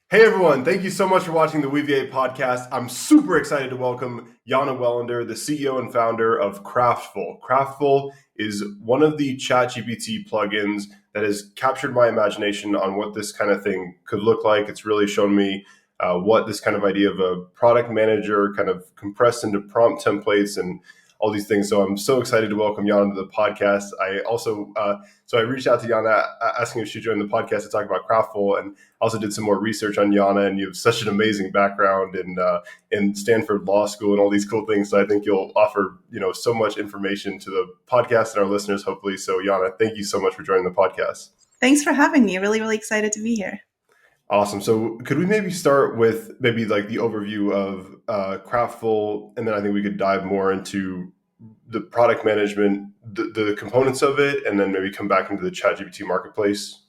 Hey everyone, thank you so much for watching the Weaviate podcast. I'm super excited to welcome Yana Welinder, the CEO and founder of Kraftful. Kraftful is one of the ChatGPT plugins that has captured my imagination on what this kind of thing could look like. It's really shown me what this kind of idea of a product manager kind of compressed into prompt templates and all these things. So I'm so excited to welcome Yana to the podcast. I also, I reached out to Yana asking if she'd join the podcast to talk about Kraftful, and also did some more research on Yana, and you have such an amazing background in Stanford Law School and all these cool things. So I think you'll offer so much information to the podcast and our listeners, hopefully. So Yana, thank you so much for joining the podcast. Thanks for having me. Really, really excited to be here. Awesome. So could we maybe start with maybe like the overview of Kraftful, and then I think we could dive more into the product management, the components of it, and then maybe come back into the ChatGPT Marketplace.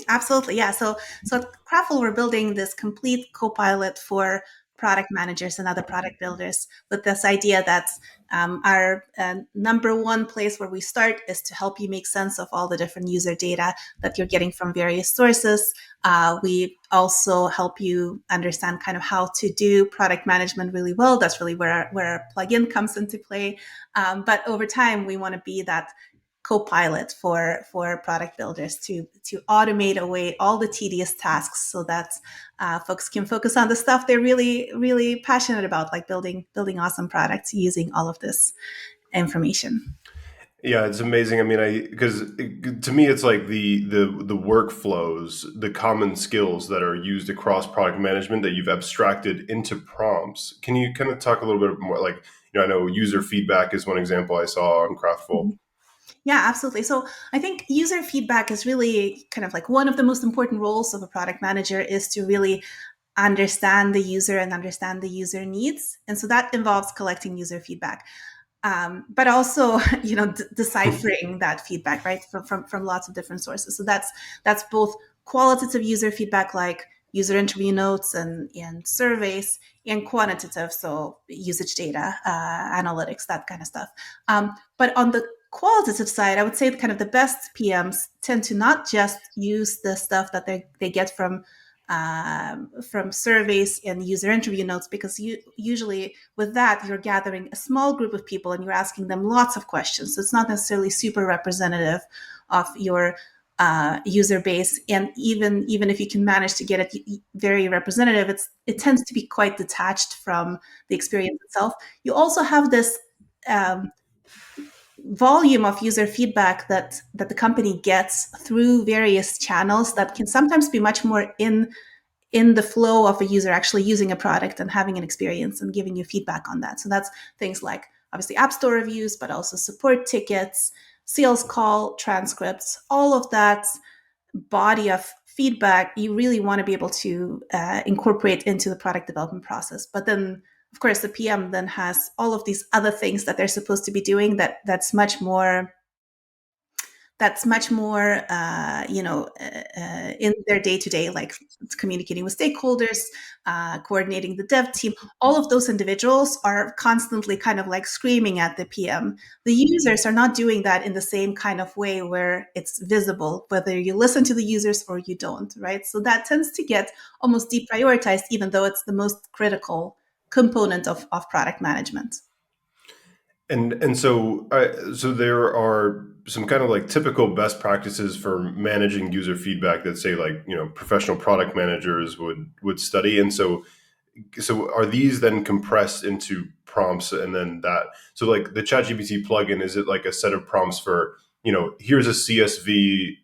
Absolutely. Yeah. So at Kraftful, we're building this complete copilot for product managers and other product builders with this idea that our number one place where we start is to help you make sense of all the different user data that you're getting from various sources. We also help you understand kind of how to do product management really well. That's really where our plugin comes into play. But over time, we want to be that co-pilot for product builders to automate away all the tedious tasks so that folks can focus on the stuff they're really passionate about, like building awesome products using all of this information. Yeah, it's amazing. I mean, because to me, it's like the workflows, the common skills that are used across product management that you've abstracted into prompts. Can you kind of talk a little bit more? Like, I know user feedback is one example I saw on Kraftful. Yeah, absolutely. So I think user feedback is really kind of like one of the most important roles of a product manager is to really understand the user and understand the user needs. And so that involves collecting user feedback. But also, deciphering that feedback, right, from lots of different sources. So that's both qualitative user feedback, like user interview notes and surveys, and quantitative, so usage data, analytics, that kind of stuff. But on the qualitative side, I would say kind of the best PMs tend to not just use the stuff that they get from surveys and user interview notes, because usually with that you're gathering a small group of people and you're asking them lots of questions. So it's not necessarily super representative of your user base. And even if you can manage to get it very representative, it tends to be quite detached from the experience itself. You also have this volume of user feedback that the company gets through various channels that can sometimes be much more in the flow of a user actually using a product and having an experience and giving you feedback on that. So that's things like obviously App Store reviews, but also support tickets, sales call transcripts, all of that body of feedback you really want to be able to incorporate into the product development process. But then, of course, the PM then has all of these other things that they're supposed to be doing that's much more in their day-to-day, like communicating with stakeholders, coordinating the dev team. All of those individuals are constantly kind of like screaming at the PM. The users are not doing that in the same kind of way where it's visible, whether you listen to the users or you don't, right? So that tends to get almost deprioritized, even though it's the most critical component of product management. And so there are some kind of like typical best practices for managing user feedback that say like professional product managers would study. And so are these then compressed into prompts, and then so like the ChatGPT plugin, is it like a set of prompts for here's a CSV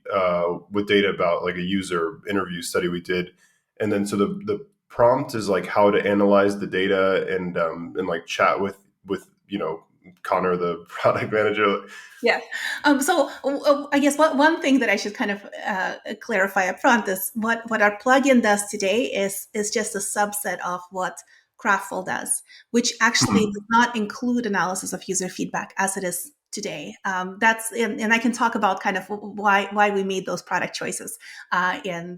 with data about like a user interview study we did, and then so the prompt is like how to analyze the data and like chat with Connor, the product manager. Yeah. So I guess one thing that I should kind of clarify up front is what our plugin does today is just a subset of what Kraftful does, which actually does not include analysis of user feedback as it is today. And I can talk about kind of why we made those product choices. And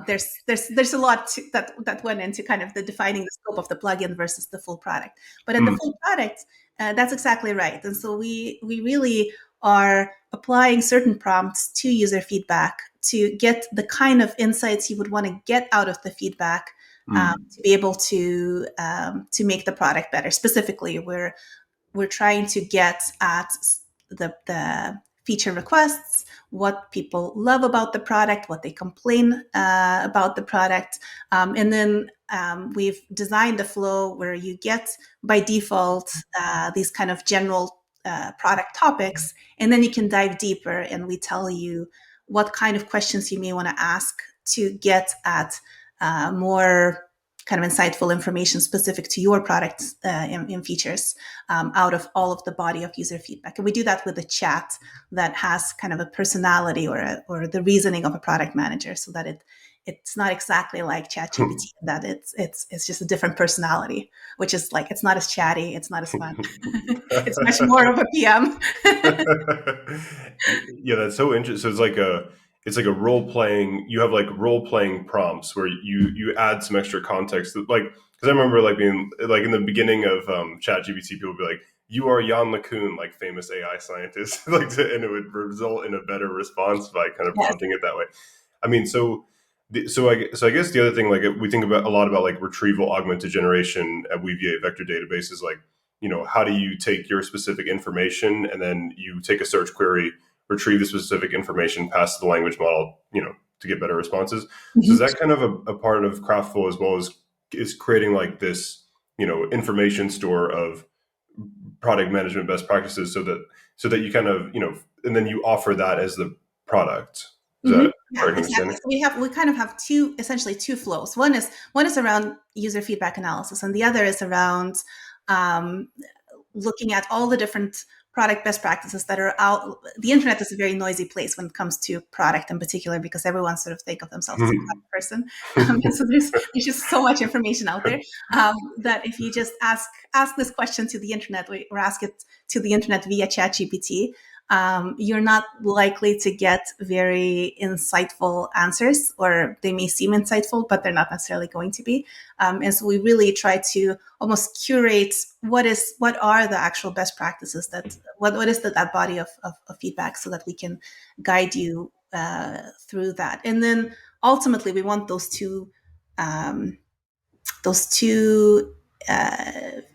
there's a lot that went into kind of the defining the scope of the plugin versus the full product. But in the full product, that's exactly right. And so we really are applying certain prompts to user feedback to get the kind of insights you would want to get out of the feedback, to be able to make the product better. Specifically, we're trying to get at the feature requests, what people love about the product, what they complain about the product. And then we've designed a flow where you get by default these kind of general product topics, and then you can dive deeper and we tell you what kind of questions you may want to ask to get at more kind of insightful information specific to your product in features out of all of the body of user feedback. And we do that with a chat that has kind of a personality or the reasoning of a product manager, so that it's not exactly like ChatGPT, that it's just a different personality, which is like, it's not as chatty, it's not as fun. It's much more of a PM. Yeah, that's so interesting. So it's like a role playing. You have like role playing prompts where you add some extra context. Like, because I remember like being like in the beginning of ChatGPT, people would be like, "You are Jan LeCun," like famous AI scientist, like, and it would result in a better response by kind of Yes. prompting it that way. I mean, so I guess the other thing, like we think about a lot about like retrieval augmented generation at Weaviate vector databases, like, you know, how do you take your specific information and then you take a search query, retrieve the specific information, pass the language model, you know, to get better responses. So is that kind of a part of Kraftful, as well as is creating like this, you know, information store of product management best practices, so that you kind of, you know, and then you offer that as the product. Is that Yeah, correct exactly. understanding? So we kind of have essentially two flows. One is around user feedback analysis, and the other is around um, looking at all the different product best practices that are out. The internet is a very noisy place when it comes to product in particular, because everyone sort of think of themselves as a product person. And so there's just so much information out there that if you just ask this question to the internet, or ask it to the internet via ChatGPT, you're not likely to get very insightful answers, or they may seem insightful, but they're not necessarily going to be. And so we really try to almost curate what are the actual best practices, what is that body of feedback, so that we can guide you through that. And then ultimately we want um, those two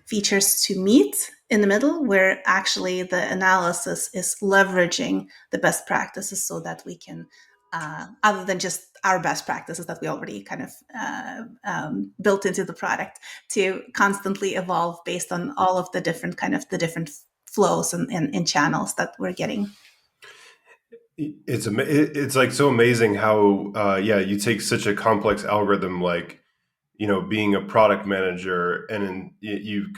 features to meet in the middle, where actually the analysis is leveraging the best practices, so that we can, other than just our best practices that we already kind of built into the product, to constantly evolve based on all of the different flows and channels that we're getting. It's like so amazing how yeah, you take such a complex algorithm, like, you know, being a product manager, and then you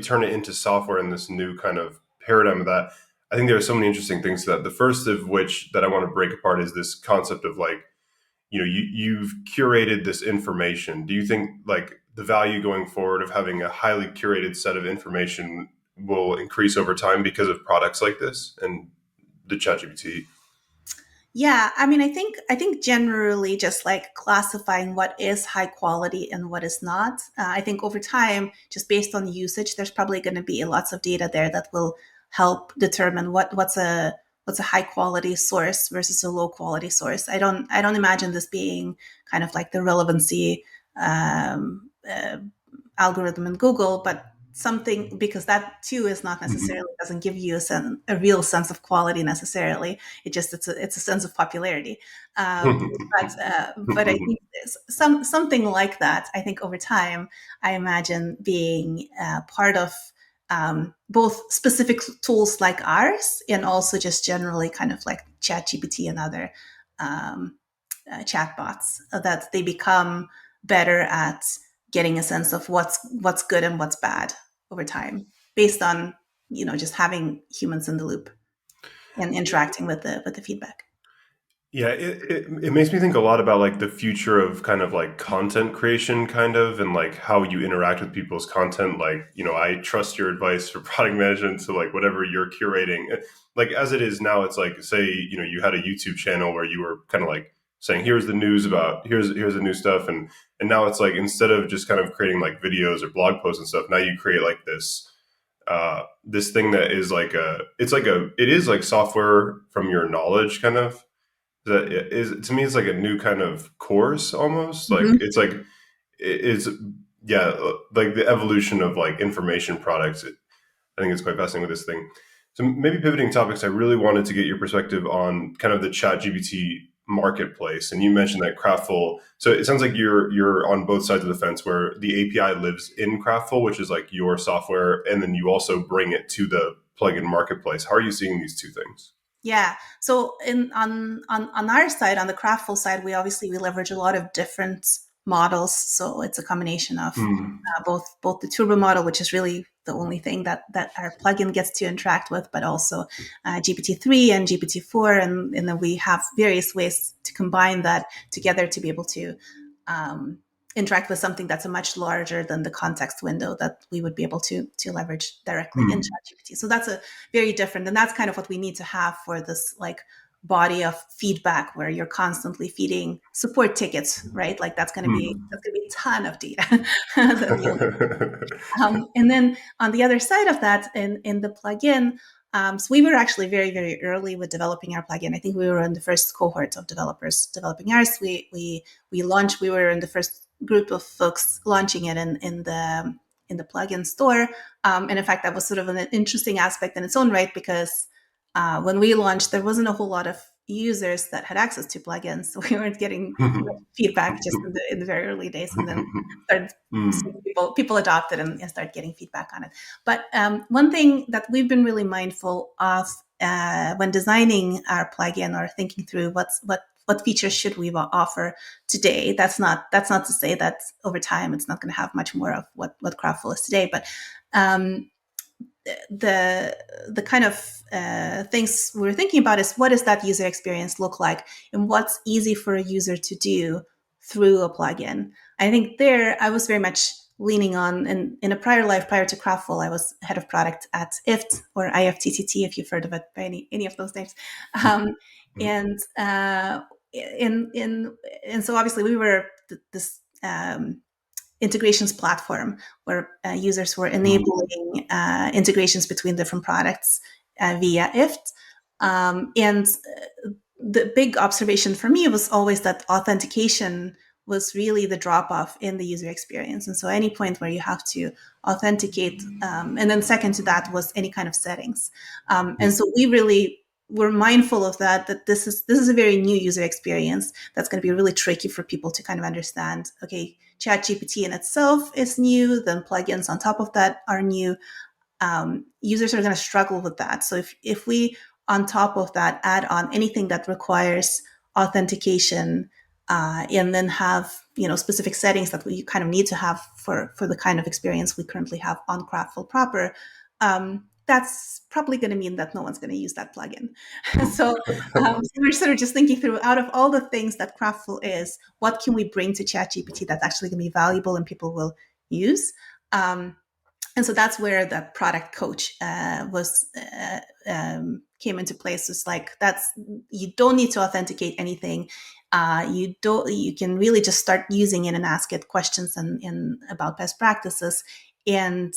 turn it into software in this new kind of paradigm of that. I think there are so many interesting things to that. The first of which that I want to break apart is this concept of like, you know, you've curated this information. Do you think like the value going forward of having a highly curated set of information will increase over time because of products like this and the ChatGPT? Yeah, I mean, I think generally just like classifying what is high quality and what is not. I think over time, just based on usage, there's probably going to be lots of data there that will help determine what's a high quality source versus a low quality source. I don't imagine this being kind of like the relevancy algorithm in Google, but something, because that too is not necessarily, doesn't give you a real sense of quality necessarily. It's a sense of popularity. But I think something like that. I think over time, I imagine being part of both specific tools like ours, and also just generally kind of like ChatGPT and other um, chatbots, that they become better at getting a sense of what's good and what's bad over time, based on just having humans in the loop and interacting with the feedback. Yeah, it makes me think a lot about like the future of kind of like content creation, kind of, and like how you interact with people's content. Like, you know, I trust your advice for product management to like whatever you're curating. Like as it is now, it's like, say, you know, you had a YouTube channel where you were kind of like saying, here's the news about here's the new stuff, and now it's like, instead of just kind of creating like videos or blog posts and stuff, now you create like this thing that is like it is like software from your knowledge kind of. That is, to me, it's like a new kind of course almost. Like Mhm. it's like it's yeah, like the evolution of like information products. I think it's quite fascinating with this thing. So maybe pivoting topics, I really wanted to get your perspective on kind of the ChatGPT marketplace. And you mentioned that Kraftful. So it sounds like you're on both sides of the fence, where the API lives in Kraftful, which is like your software, and then you also bring it to the plugin marketplace. How are you seeing these two things? Yeah. So on our side, on the Kraftful side, we leverage a lot of different models. So it's a combination of Mm. both the Turbo model, which is really the only thing that our plugin gets to interact with, but also GPT-3 and GPT-4, and then we have various ways to combine that together to be able to um, interact with something that's a much larger than the context window that we would be able to leverage directly in Mm. ChatGPT. So that's a very different, and that's kind of what we need to have for this like body of feedback where you're constantly feeding support tickets, right? Like Mm. that's going to be a ton of data that you'll and then on the other side of that, in the plugin, so we were actually very, very early with developing our plugin. I think we were in the first cohort of developers developing ours. We launched. We were in the first group of folks launching it in the plugin store. And in fact, that was sort of an interesting aspect in its own right because when we launched, there wasn't a whole lot of users that had access to plugins, so we weren't getting much feedback just in the very early days, and then started so Mm. people adopt it and start getting feedback on it. But one thing that we've been really mindful of when designing our plugin or thinking through what features should we offer today. That's not to say that over time it's not going to have much more of what Kraftful is today, but um, the kind of things we're thinking about is what does that user experience look like and what's easy for a user to do through a plugin. I think there I was very much leaning on, and in a prior life prior to Kraftful, I was head of product at IFT or IFTTT, if you've heard of it by any of those names. um, and in and so obviously we were this integrations platform where users were Mm. enabling integrations between different products via IFT. And the big observation for me was always that authentication was really the drop off in the user experience. And so, any point where you have to authenticate, and then second to that was any kind of settings. And so, we really were mindful of that. That this is a very new user experience that's going to be really tricky for people to kind of understand. Okay, ChatGPT in itself is new, then plugins on top of that are new. Users are going to struggle with that. So if we on top of that add on anything that requires authentication and then have specific settings that we kind of need to have for the kind of experience we currently have on Kraftful proper, that's probably going to mean that no one's going to use that plugin. So we're sort of just thinking through out of all the things that Kraftful is, what can we bring to ChatGPT that's actually going to be valuable and people will use. And so that's where the product coach was came into place. It's like that's you don't need to authenticate anything. You can really just start using it and ask it questions and about best practices. And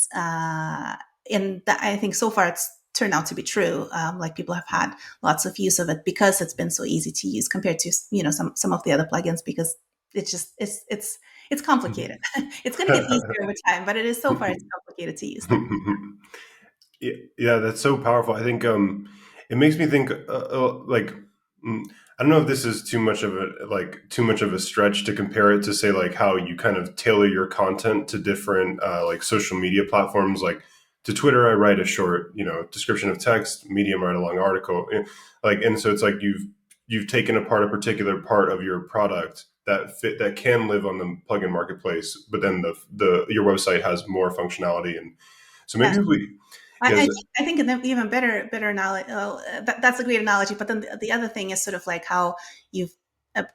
I think so far it's turned out to be true. Like people have had lots of use of it because it's been so easy to use compared to some of the other plugins because it's complicated. It's going to get easier over time, but it is so far it's complicated to use them. Yeah, yeah, that's so powerful. I think it makes me think like I don't know if this is too much of a stretch to compare it to say like how you kind of tailor your content to different like social media platforms. Like to Twitter, I write a short description of text. Medium, I write a long article. Like and so it's like you've taken apart a particular part of your product that can live on the plugin marketplace, but then the your website has more functionality and so maybe Yes. if we, I yes, think an even better analogy. That's a great analogy. But then the other thing is sort of like how you've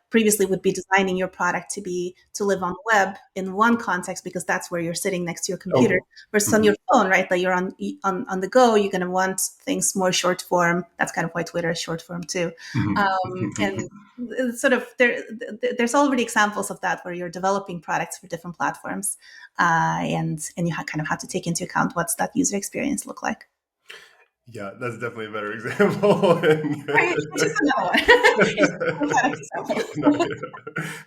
previously would be designing your product to live on the web in one context because that's where you're sitting next to your computer oh, versus on mhm, your phone, right? That you're on the go. You're going to want things more short form. That's kind of why Twitter is short form too. mhm. And it's sort of there's already examples of that where you're developing products for different platforms and you kind of have to take into account what's that user experience look like. Yeah, that's definitely a better example. Right, which is another one. It's a product No, example.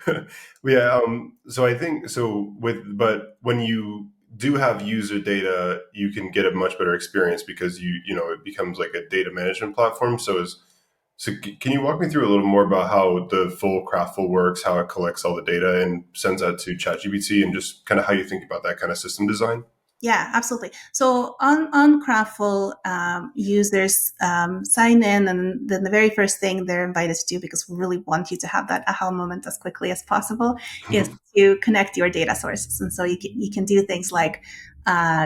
yeah. Yeah, so I think so but when you do have user data, you can get a much better experience because it becomes like a data management platform. Can you walk me through a little more about how the full Kraftful works, how it collects all the data and sends that to ChatGPT, and just kind of how you think about that kind of system design? Yeah, absolutely. So on Kraftful, users sign in, and then the very first thing they're invited to do, because we really want you to have that aha moment as quickly as possible, is to connect your data sources. And so you can do things like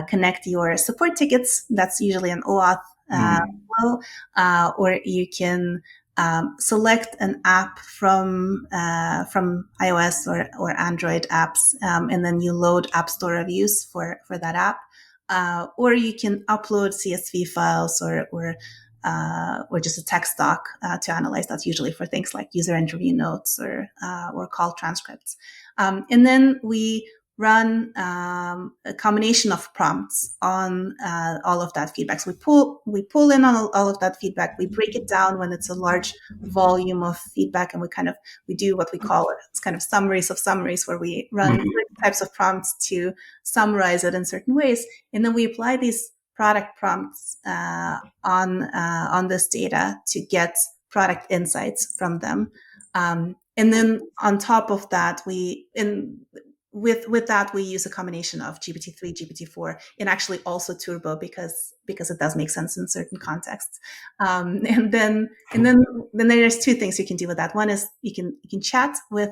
connect your support tickets. That's usually an OAuth Mm. flow, or you can select an app from iOS or Android apps, and then you load App Store reviews for that app, or you can upload CSV files or just a text doc to analyze. That's usually for things like user interview notes or call transcripts, and then we run a combination of prompts on all of that feedback. So we pull in on all of that feedback. We break it down when it's a large volume of feedback, and we do what we call it's kind of summaries of summaries, where we run Mm. types of prompts to summarize it in certain ways, and then we apply these product prompts on this data to get product insights from them. And then on top of that, with that we use a combination of GPT-3, GPT-4, and actually also Turbo, because it does make sense in certain contexts. And then there's two things you can do with that. One is you can chat with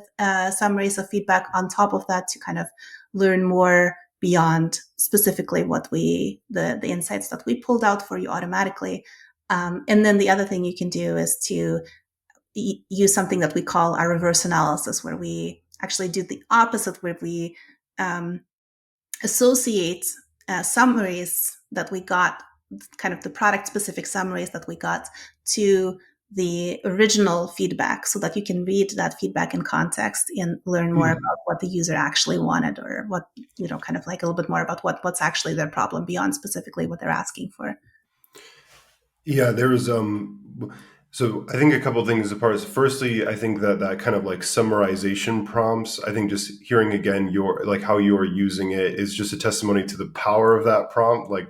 summaries of feedback on top of that to kind of learn more beyond specifically the insights that we pulled out for you automatically. And then the other thing you can do is to use something that we call our reverse analysis, where we actually do the opposite, where we um, associate summaries that we got, kind of the product specific summaries that we got, to the original feedback, so that you can read that feedback in context and learn more about what the user actually wanted, or what, kind of like a little bit more about what's actually their problem beyond specifically what they're asking for. Yeah, there was so I think a couple of things apart is, firstly, I think that kind of like summarization prompts, I think just hearing again your like how you're using it is just a testimony to the power of that prompt. Like,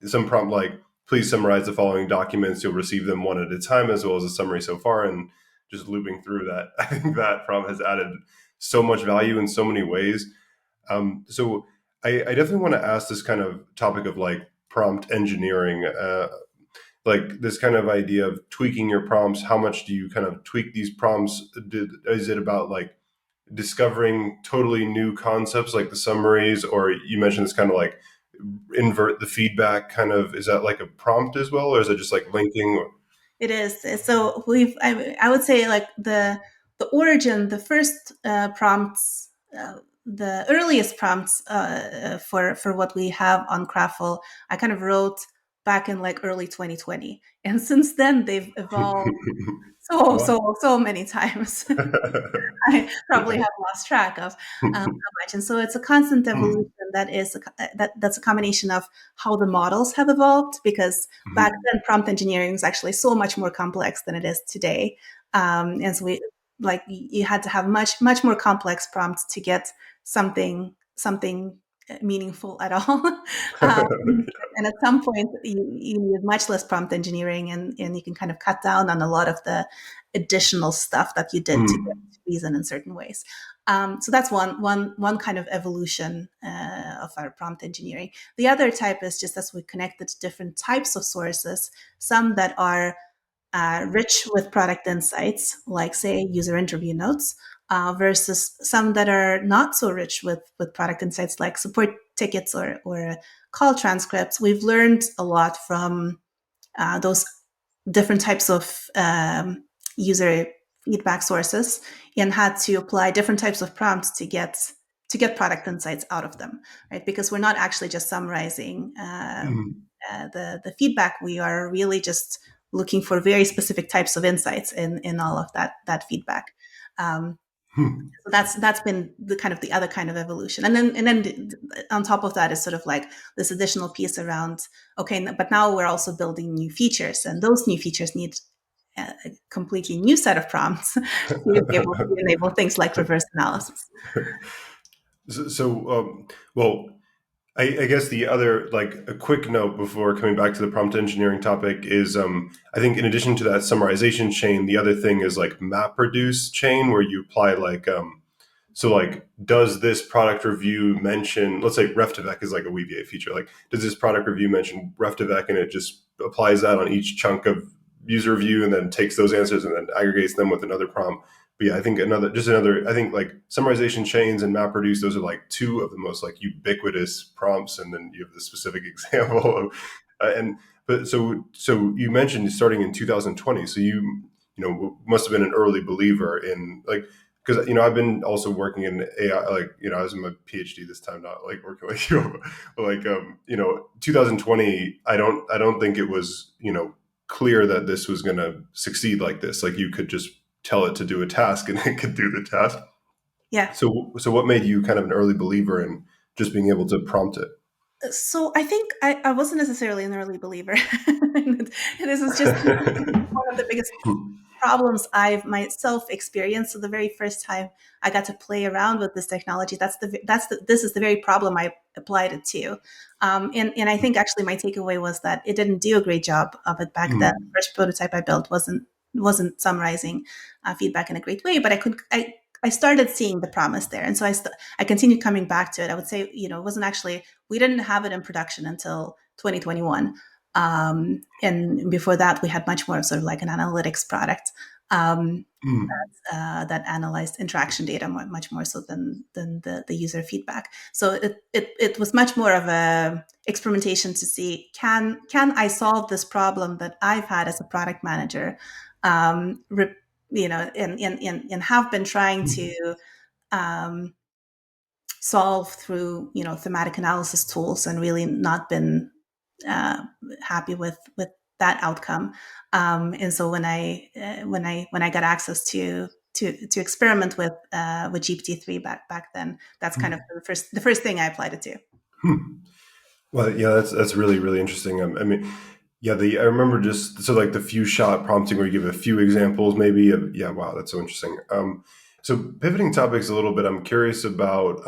some prompt like, please summarize the following documents, you'll receive them one at a time, as well as a summary so far, and just looping through that. I think that prompt has added so much value in so many ways. So I definitely want to ask this kind of topic of like prompt engineering. Like this kind of idea of tweaking your prompts. How much do you kind of tweak these prompts? Is it about like discovering totally new concepts like the summaries, or you mentioned this kind of like invert the feedback kind of, is that like a prompt as well, or is it just like linking? It is. So I would say, like, the origin, the first prompts, the earliest prompts for what we have on Kraftful, I kind of wrote back in like early 2020, and since then they've evolved Wow. so many times. I probably have lost track of how much. And so it's a constant evolution that's a combination of how the models have evolved, because back then prompt engineering was actually so much more complex than it is today. And so you had to have much more complex prompts to get something meaningful at all. And at some point you need much less prompt engineering, and you can kind of cut down on a lot of the additional stuff that you did to reason in certain ways. So that's one kind of evolution of our prompt engineering. The other type is just as we connected to different types of sources, some that are rich with product insights, like say user interview notes, versus some that are not so rich with product insights, like support tickets or call transcripts. We've learned a lot from those different types of user feedback sources, and had to apply different types of prompts to get product insights out of them, right? Because we're not actually just summarizing the feedback. We are really just looking for very specific types of insights in all of that feedback. Um, Hmm. So that's been the kind of the other kind of evolution, and then on top of that is sort of like this additional piece around, okay, but now we're also building new features, and those new features need a completely new set of prompts to be able to enable things like reverse analysis. So, well, I guess the other, like a quick note before coming back to the prompt engineering topic is, I think in addition to that summarization chain, the other thing is like map reduce chain, where you apply like, so like, does this product review mention, let's say RefDevec is like a Weaviate feature, like, does this product review mention RefDevec, and it just applies that on each chunk of user review and then takes those answers and then aggregates them with another prompt. But yeah, I think I think like summarization chains and MapReduce, those are like two of the most like ubiquitous prompts. And then you have the specific example of, and, but so you mentioned starting in 2020. So must have been an early believer in like, because I've been also working in AI, like I was in my PhD this time, not like working like you, but like 2020. I don't think it was clear that this was going to succeed like this. Like you could just tell it to do a task and it could do the task. Yeah. So what made you kind of an early believer in just being able to prompt it? So I think I wasn't necessarily an early believer. This is just one of the biggest problems I've myself experienced. So the very first time I got to play around with this technology, this is the very problem I applied it to. And I think actually my takeaway was that it didn't do a great job of it back then. The first prototype I built wasn't summarizing feedback in a great way, but I started seeing the promise there, and so I continued coming back to it. I would say, it wasn't actually, we didn't have it in production until 2021. And before that, we had much more of sort of like an analytics product um, Mm. that analyzed interaction data much more so than the user feedback. So it was much more of a experimentation to see, can I solve this problem that I've had as a product manager, and have been trying to um, solve through thematic analysis tools, and really not been uh, happy with that outcome. And so when I got access to experiment with GPT-3 back then, that's kind of the first thing I applied it to. Hmm. Well, yeah, that's really really interesting. I mean, yeah, I remember just so like the few shot prompting where you give a few examples, maybe. Yeah, wow, that's so interesting. So pivoting topics a little bit, I'm curious about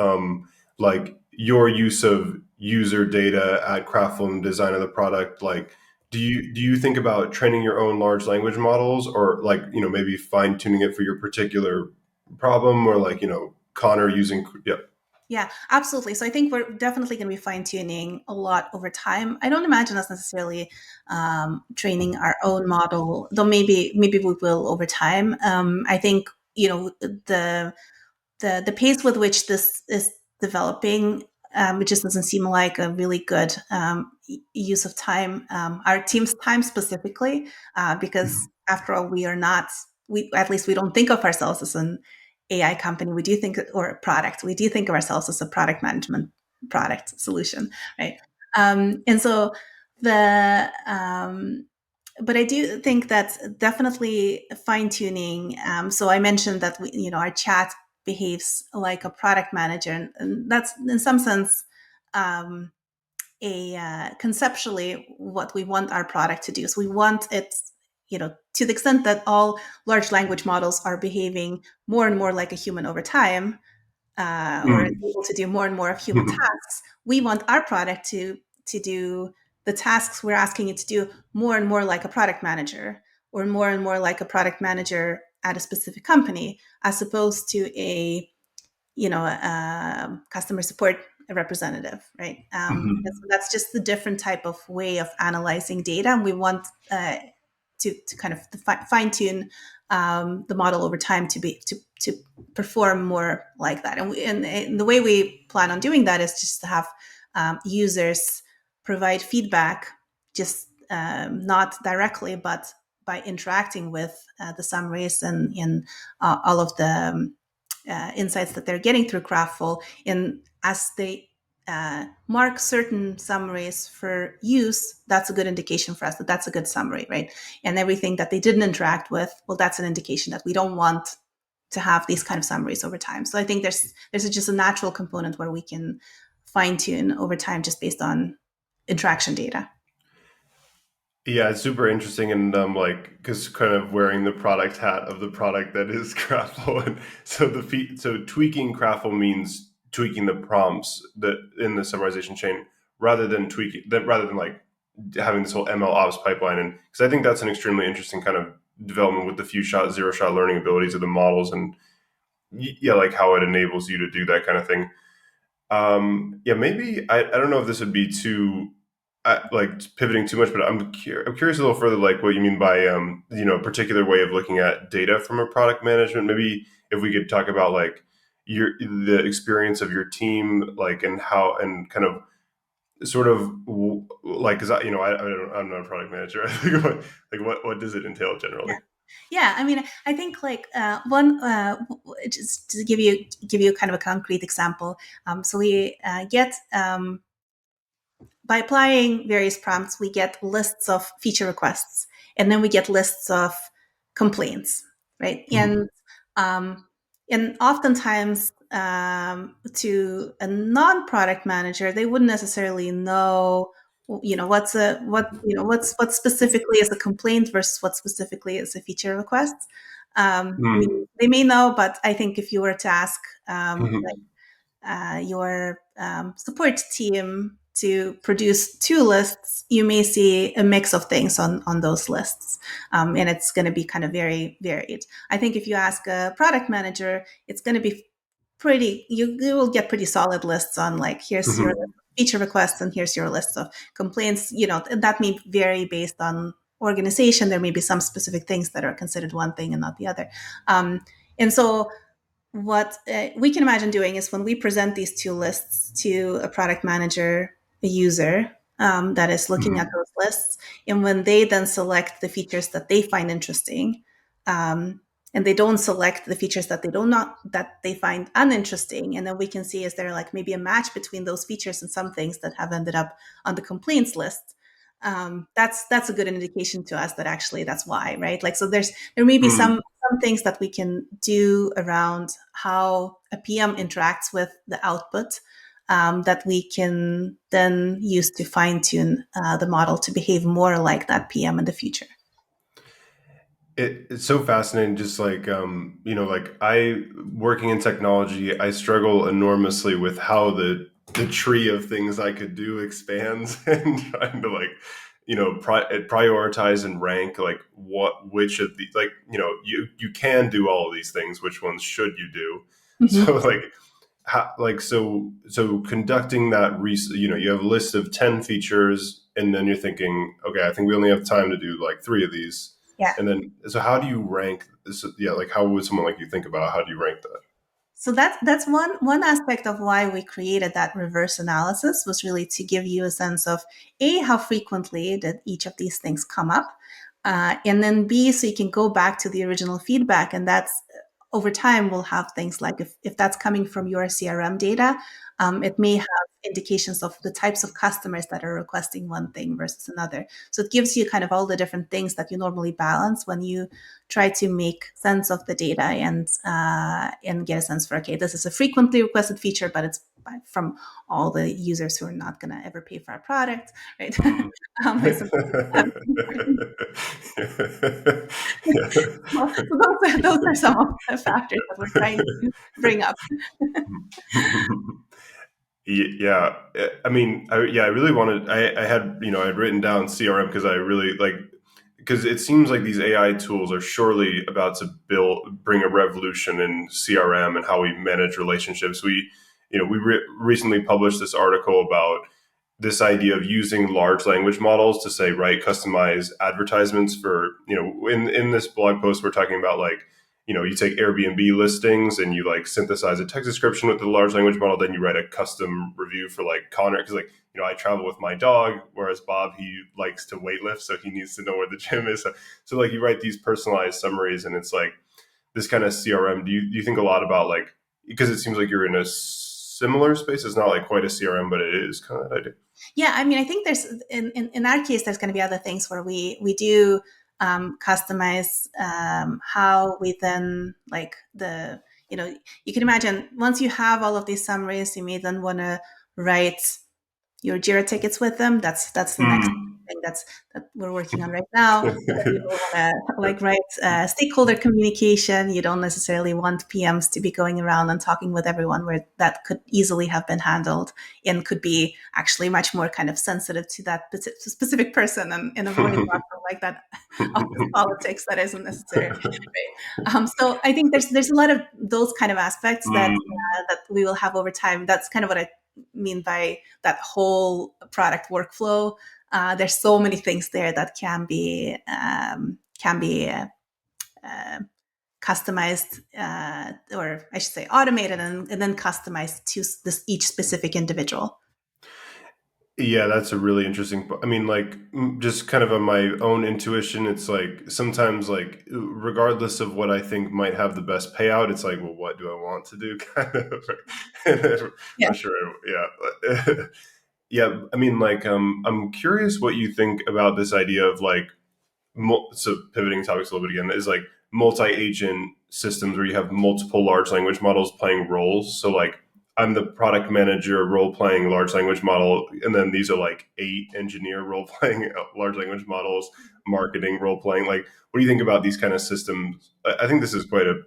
like your use of user data at Kraftful and design of the product. Like, do you think about training your own large language models, or like maybe fine tuning it for your particular problem, or like Connor using yeah. Yeah, absolutely. So I think we're definitely going to be fine tuning a lot over time. I don't imagine us necessarily training our own model, though maybe we will over time. I think the the pace with which this is developing, it just doesn't seem like a really good use of time, our team's time specifically, because after all, we at least we don't think of ourselves as an AI company. We do think, or a product. We do think of ourselves as a product management product solution, right? And so the but I do think that's definitely fine tuning. So I mentioned that our chat behaves like a product manager, and that's in some sense um, a conceptually what we want our product to do. So we want it, to the extent that all large language models are behaving more and more like a human over time, or Mm. able to do more and more of human tasks. We want our product to do the tasks we're asking it to do more and more like a product manager, or more and more like a product manager at a specific company, as opposed to a customer support representative, right? And so that's just the different type of way of analyzing data, and we want to kind of fine tune the model over time to perform more like that. And the way we plan on doing that is just to have users provide feedback, just not directly, but by interacting with the summaries and in all of the insights that they're getting through Kraftful. And as they mark certain summaries for use, that's a good indication for us that that's a good summary, right? And everything that they didn't interact with, well, that's an indication that we don't want to have these kind of summaries over time. So I think there's just a natural component where we can fine tune over time just based on interaction data. Yeah, it's super interesting, and like because kind of wearing the product hat of the product that is Kraftful, and so so tweaking Kraftful means tweaking the prompts that in the summarization chain rather than like having this whole ML ops pipeline, and because I think that's an extremely interesting kind of development with the few shot zero shot learning abilities of the models, and yeah, like how it enables you to do that kind of thing. Yeah, maybe I don't know if this would be too like pivoting too much, but I'm curious a little further, like what you mean by a particular way of looking at data from a product management. Maybe if we could talk about like the experience of your team, like and how and kind of sort of like because I'm not a product manager. What does it entail Yeah. generally? Yeah, I mean, I think like one just to give you kind of a concrete example. So we get by applying various prompts, we get lists of feature requests, and then we get lists of complaints, right? Mhm. Um, and oftentimes, to a non-product manager, they wouldn't necessarily know, what specifically is a complaint versus what specifically is a feature request. I mean, Mhm. they may know, but I think if you were to ask Mhm. your support team to produce two lists, you may see a mix of things on those lists. And it's going to be kind of very varied. I think if you ask a product manager, it's going to be you will get pretty solid lists on like, here's your Mhm. feature requests and here's your list of complaints. That may vary based on organization. There may be some specific things that are considered one thing and not the other. And so what we can imagine doing is when we present these two lists to a product manager, a user that is looking at Mhm. those lists, and when they then select the features that they find interesting, and they don't select the features that they don't not that they find uninteresting, and then we can see is there like maybe a match between those features and some things that have ended up on the complaints list. That's a good indication to us that actually that's why, right? Like, so there may be Mhm. some things that we can do around how a PM interacts with the output, that we can then use to fine tune the model to behave more like that PM in the future. It's so fascinating. Just like like I working in technology, I struggle enormously with how the tree of things I could do expands, and trying to like prioritize and rank like which of the like you can do all of these things. Which ones should you do? So Mhm. like so conducting that you have a list of 10 features, and then you're thinking, okay, I think we only have time to do like 3 of these, Yeah. and then so how do you rank this? Yeah, like how would someone like you think about how do you rank that? So that's one aspect of why we created that reverse analysis, was really to give you a sense of A, how frequently did each of these things come up, and then B, so you can go back to the original feedback, and that's over time we'll have things like if that's coming from your CRM data, it may have indications of the types of customers that are requesting one thing versus another. So it gives you kind of all the different things that you normally balance when you try to make sense of the data, and get a sense for, okay, this is a frequently requested feature, but it's from all the users who are not going to ever pay for our product, right? Mhm. It's important. Well, so those are some of the factors that we're trying to bring up. Yeah, I mean, I really wanted. I had I had written down CRM because I really like because it seems like these AI tools are surely about to bring a revolution in CRM and how we manage relationships. We recently published this article about this idea of using large language models to say write customized advertisements for in this blog post we're talking about like you take Airbnb listings and you like synthesize a text description with the large language model, then you write a custom review for like Connor because like I travel with my dog, whereas Bob he likes to weightlift, so he needs to know where the gym is. So like you write these personalized summaries, and it's like this kind of CRM. Do you think a lot about like because it seems like you're in a similar space? It's not like quite a CRM, but it is kind of that idea. Yeah, I mean, I think there's in our case, there's going to be other things where we do. customize how we then like the, you can imagine once you have all of these summaries, you may then want to write your Jira tickets with them. That's the next Mm. thing that we're working on right now. That you don't want to like write stakeholder communication. You don't necessarily want PMs to be going around and talking with everyone, where that could easily have been handled and could be actually much more kind of sensitive to that specific person, and avoiding lots of like that office politics that isn't necessary. Right? So I think there's a lot of those kind of aspects that we will have over time. That's kind of what I mean by that whole product workflow. There's so many things there that can be customized, or I should say automated, and then customized to this each specific individual. Yeah, that's a really interesting. I mean, like, just kind of on my own intuition, it's like sometimes, like, regardless of what I think might have the best payout, it's like, well, what do I want to do? Kind of. Yeah. Not sure. Yeah, yeah. I mean, like, I'm curious what you think about this idea of like so pivoting topics a little bit again is like multi-agent systems where you have multiple large language models playing roles. So like I'm the product manager role playing large language model, and then these are like 8 engineer role playing large language models, marketing role playing. Like, what do you think about these kind of systems? I think this is quite a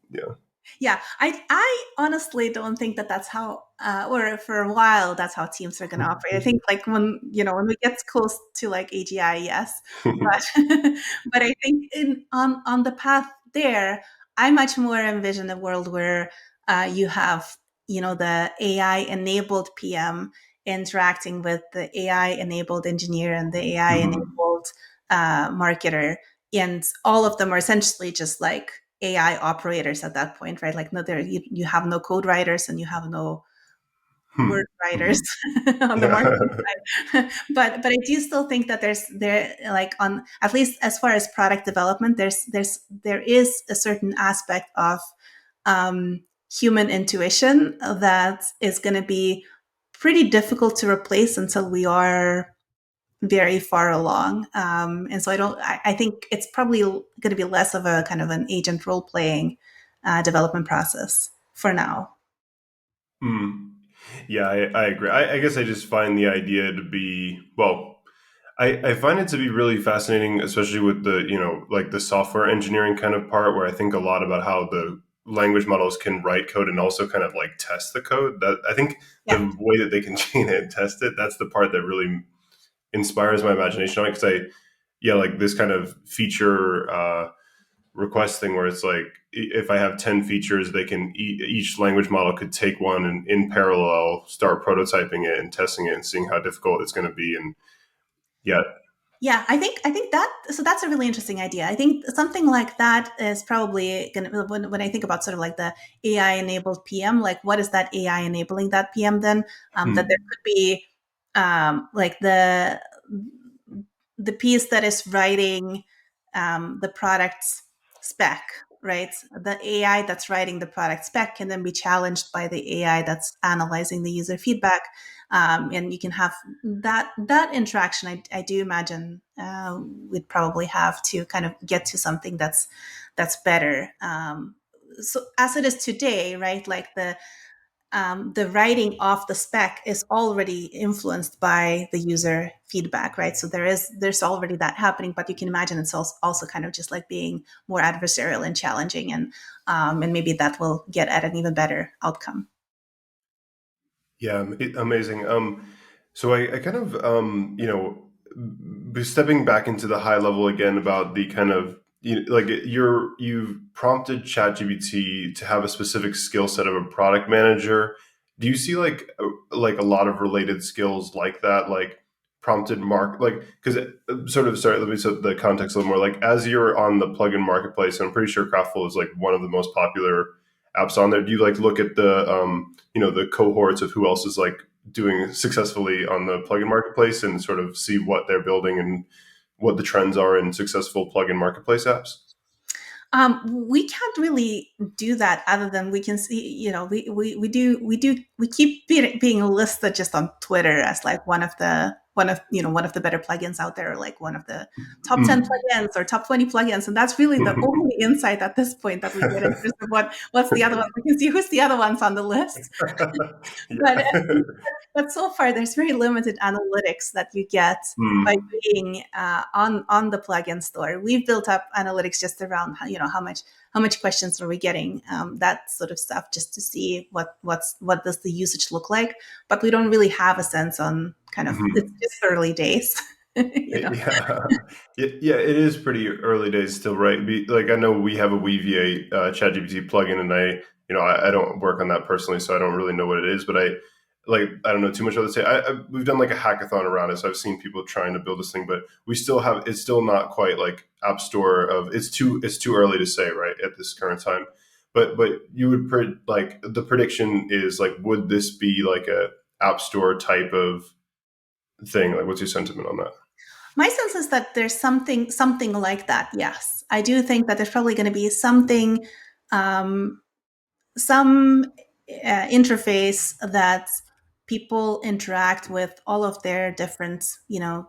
yeah. Yeah, I honestly don't think that that's how, or for a while, that's how teams are going to operate. I think like when we get close to like AGI, yes, but but I think on the path there, I much more envision a world where you have the AI enabled PM interacting with the AI enabled engineer and the AI Mhm. enabled marketer, and all of them are essentially just like AI operators at that point, right? Like, no, you have no code writers and you have no word writers Mhm. on the marketing Yeah. side. But I do still think that there like on at least as far as product development, there is a certain aspect of human intuition that is going to be pretty difficult to replace until we are very far along. And so I think it's probably going to be less of a kind of an agent role playing development process for now. Mm. Yeah, I agree. I guess I just find the idea to be, well, I find it to be really fascinating, especially with the, like the software engineering kind of part where I think a lot about how the language models can write code and also kind of like test the code. That I think Yeah. the way that they can chain it and test it, that's the part that really inspires my imagination on it. Because yeah, like this kind of feature request thing where it's like if I have 10 features, they can each language model could take one and in parallel start prototyping it and testing it and seeing how difficult it's going to be. And yeah. Yeah, I think that, so that's a really interesting idea. I think something like that is probably going to, when I think about sort of like the AI enabled PM, like what is that AI enabling that PM then? That there Hmm. could be like the piece that is writing the product's spec, right? The AI that's writing the product spec can then be challenged by the AI that's analyzing the user feedback, and you can have that interaction. I do imagine we'd probably have to kind of get to something that's better. So as it is today, right? Like the writing of the spec is already influenced by the user feedback, right? So there's already that happening, but you can imagine it's also kind of just like being more adversarial and challenging, and maybe that will get at an even better outcome. Yeah, amazing. So I kind of, stepping back into the high level again about the kind of, like you've prompted ChatGPT to have a specific skill set of a product manager. Do you see like a lot of related skills like that, like prompted like, because sort of, sorry, let me set the context a little more. Like as you're on the plugin marketplace, I'm pretty sure Kraftful is like one of the most popular apps on there. Do you like look at the the cohorts of who else is like doing successfully on the plugin marketplace and sort of see what they're building and what the trends are in successful plugin marketplace apps? We can't really do that other than we can see, we keep being listed just on Twitter as like one of the one of the better plugins out there, or like one of the top 10 plugins or top 20 plugins. And that's really the only insight at this point that we get in terms of what's the other one. We can see who's the other ones on the list. But but so far, there's very limited analytics that you get by being on the plugin store. We've built up analytics just around how much questions are we getting, that sort of stuff, just to see what does the usage look like. But we don't really have a sense on kind of it's just early days. Yeah, it is pretty early days still, right? Like I know we have a Weaviate ChatGPT plugin, and I don't work on that personally, so I don't really know what it is. But I don't know too much other to say. We've done like a hackathon around it, so I've seen people trying to build this thing, but it's still not quite like App Store of it's too early to say, right, at this current time. But you would like the prediction is like, would this be like a App Store type of thing? Like, what's your sentiment on that? My sense is that there's something like that. Yes, I do think that there's probably going to be something, some interface that people interact with all of their different,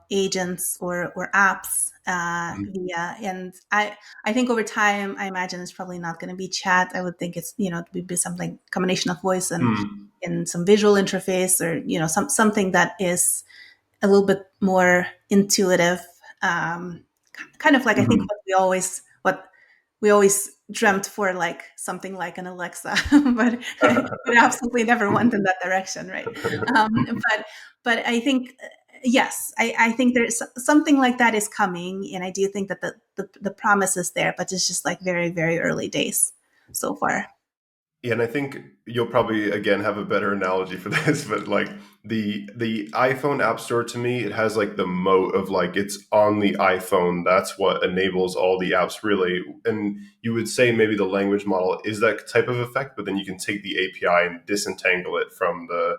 agents or apps via. And I think over time, I imagine it's probably not going to be chat. I would think it would be something combination of voice and some visual interface, or something that is a little bit more intuitive, kind of like I think what we always dreamt for, like something like an Alexa, but it absolutely never went in that direction, right? But I think yes, I think there's something like that is coming, and I do think that the promise is there, but it's just like very, very early days so far. Yeah, and I think you'll probably again have a better analogy for this, but like the iPhone App Store, to me, it has like the moat of like it's on the iPhone. That's what enables all the apps really. And you would say maybe the language model is that type of effect, but then you can take the API and disentangle it from the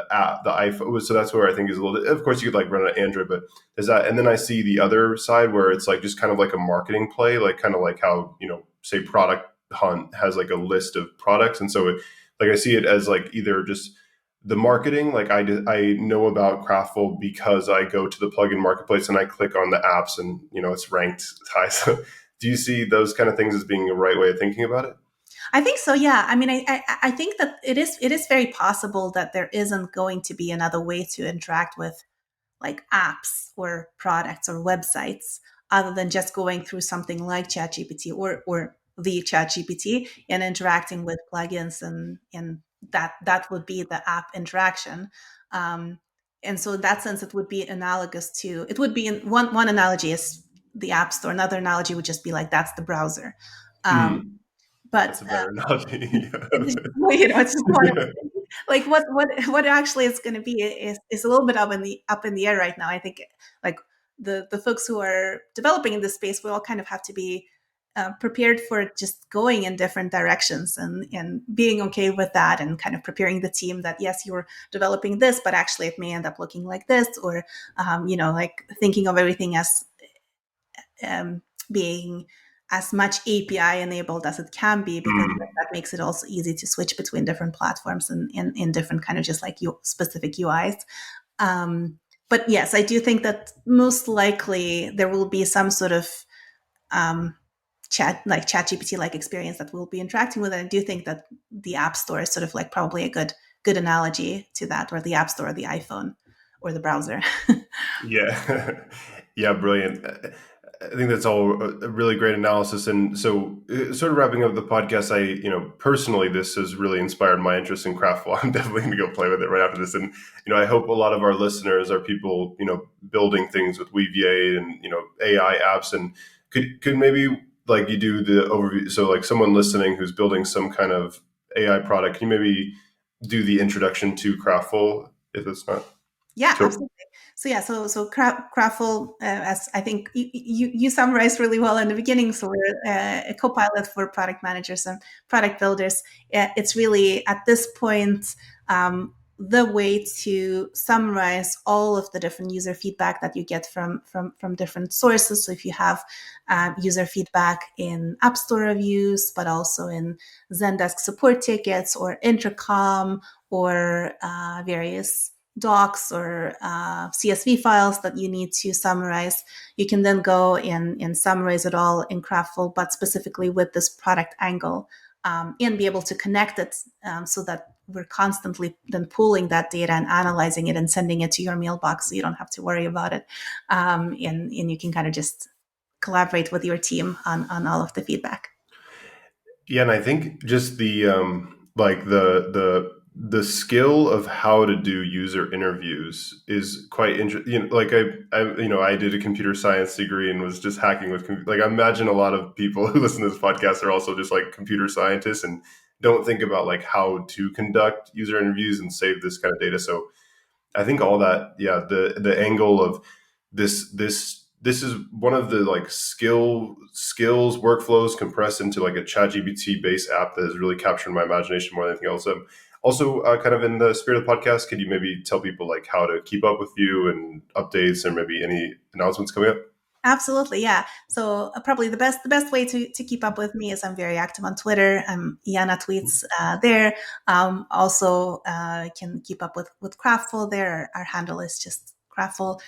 app, the iPhone. So that's where I think is a little, of course you could like run an Android, but is that, and then I see the other side where it's like just kind of like a marketing play, like kind of like how, say Product Hunt has like a list of products. And so like I see it as like either just the marketing, like I know about Kraftful because I go to the plugin marketplace and I click on the apps and, it's ranked high. So do you see those kind of things as being the right way of thinking about it? I think so. Yeah. I mean, I think that it is very possible that there isn't going to be another way to interact with like apps or products or websites other than just going through something like ChatGPT or the ChatGPT and interacting with plugins, and that would be the app interaction. Um, and so in that sense, it would be analogous to it would be in one analogy is the App Store. Another analogy would just be like that's the browser. Um, but That's a better analogy. it's just one of like what actually it's going to be is a little bit up in the air right now. I think like the folks who are developing in this space, we all kind of have to be prepared for just going in different directions and being okay with that, and kind of preparing the team that yes, you're developing this, but actually it may end up looking like this, or like thinking of everything as being as much API enabled as it can be, because that makes it also easy to switch between different platforms and in different kind of just like specific UIs. But yes, I do think that most likely there will be some sort of ChatGPT like experience that we'll be interacting with. And I do think that the App Store is sort of like probably a good analogy to that, or the App Store, or the iPhone, or the browser. Yeah. Yeah, brilliant. I think that's all a really great analysis. And so, sort of wrapping up the podcast, personally, this has really inspired my interest in Kraftful. I'm definitely going to go play with it right after this. And, I hope a lot of our listeners are people, building things with Weaviate and, AI apps. And could maybe like you do the overview. So like someone listening who's building some kind of AI product, can you maybe do the introduction to Kraftful if it's not? Yeah, Sure. absolutely. So yeah, so Kraftful, as I think you summarized really well in the beginning. So we're a co-pilot for product managers and product builders. It's really at this point the way to summarize all of the different user feedback that you get from different sources. So if you have user feedback in App Store reviews, but also in Zendesk support tickets or Intercom or various docs or CSV files that you need to summarize, you can then go and summarize it all in Kraftful, but specifically with this product angle, and be able to connect it so that we're constantly then pulling that data and analyzing it and sending it to your mailbox so you don't have to worry about it. And you can kind of just collaborate with your team on all of the feedback. Yeah, and I think just the like the skill of how to do user interviews is quite interesting. Like I did a computer science degree and was just hacking with like I imagine a lot of people who listen to this podcast are also just like computer scientists and don't think about like how to conduct user interviews and save this kind of data. So I think all that, yeah, the angle of this is one of the like skills workflows compressed into like a ChatGPT based app that has really captured my imagination more than anything else. Also, kind of in the spirit of the podcast, could you maybe tell people like how to keep up with you and updates and maybe any announcements coming up? Absolutely, yeah. So probably the best way to keep up with me is I'm very active on Twitter. Yana tweets there. Also, can keep up with Kraftful there. Our handle is just Kraftful.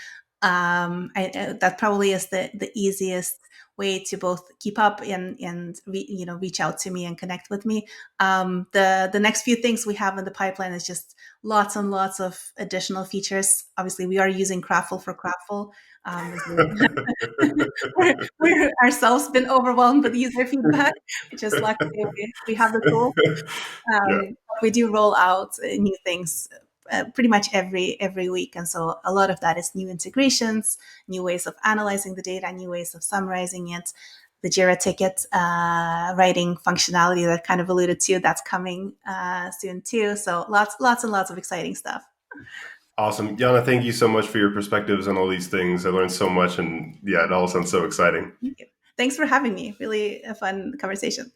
That probably is the easiest way to both keep up and reach out to me and connect with me. The next few things we have in the pipeline is just lots and lots of additional features. Obviously, we are using Kraftful for Kraftful. We're ourselves been overwhelmed with user feedback, which is luckily we have the tool. Yeah. We do roll out new things pretty much every week, and so a lot of that is new integrations, new ways of analyzing the data, new ways of summarizing it. The Jira ticket writing functionality that kind of alluded to, that's coming soon too. So lots and lots of exciting stuff. Awesome. Yana, thank you so much for your perspectives on all these things. I learned so much and yeah, it all sounds so exciting. Thank you. Thanks for having me. Really a fun conversation.